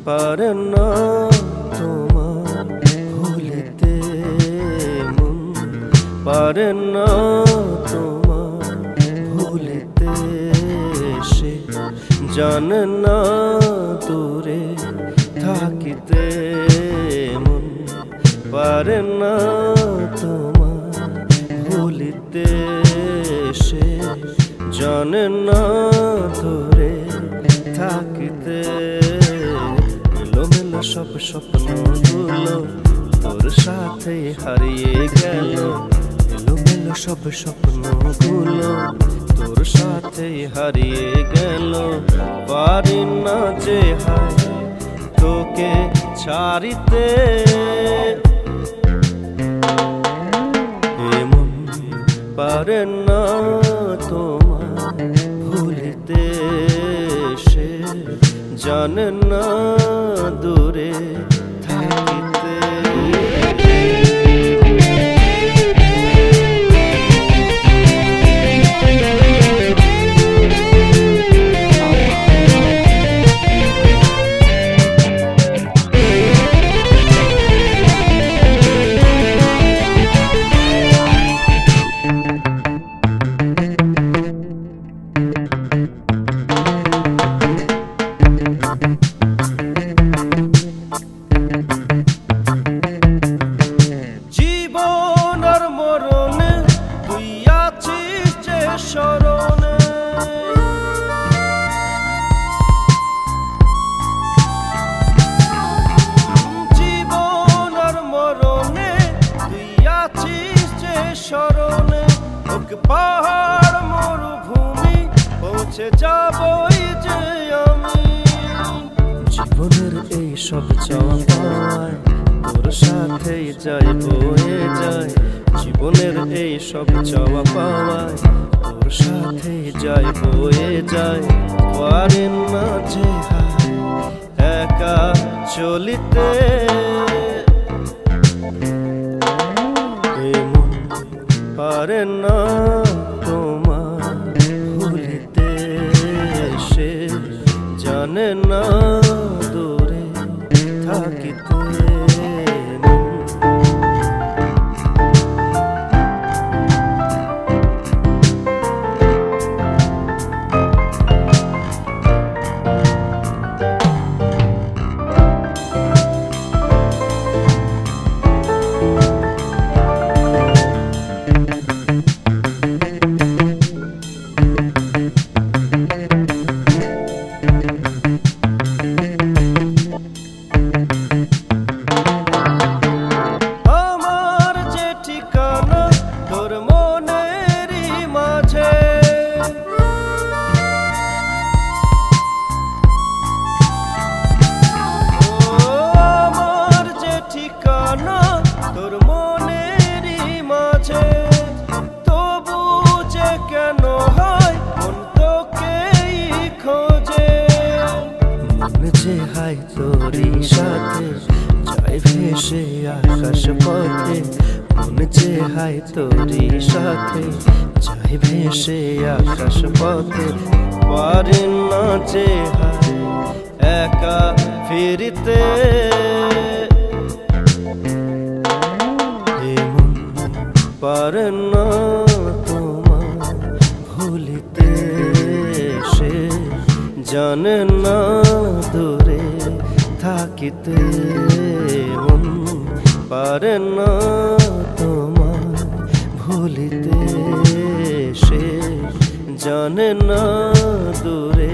পারে না তোমার ভুলিতে মন, পারে না তোমার ভুলিতে। সে জানে না দূরে থাকিতে মন, পারে না তোমার ভুলিতে। সে জানে না দূরে থাকিতে। এলোমেলো সব স্বপ্নগুলো তোর সাথে হারিয়ে গেল। এলোমেলো সব স্বপ্নগুলো তোর সাথে হারিয়ে গেল। পারি না যে হায় তোকে ছাড়িতে। এমন পারে না তোমার ভুলিতে। সে জানে না দূরে থাকিতে। স্মরণে হোক পাহাড় মরুভূমি পৌঁছে যাবই যে আমি। জীবনের এই সব চাওয়া পাওয়ায় তোর সাথেই যাই বয়ে যায়। জীবনের এই সব চাওয়া পাওয়ায় তোর সাথেই যাই বয়ে যায়। পারি না যে একা চলিতে। পারে না তোমার ভুলিতে। সে জানে না দূরে থাকিতে। তোর মনেরই মাঝে তবু যে কেন হয় মন তোকেই খোঁজে। মনে যে হায় তোরই সাথে যায় ভেসে আকাশ পথে। মনে যে হায় তোরই সাথে যায় ভেসে আকাশ পথে। পারি না যে হায় একা ফিরিতে। পারে না তোমার ভুলিতে। সে জানে না দূরে থাকিতে। মন পারে না তোমার ভুলিতে। সে জানে না দূরে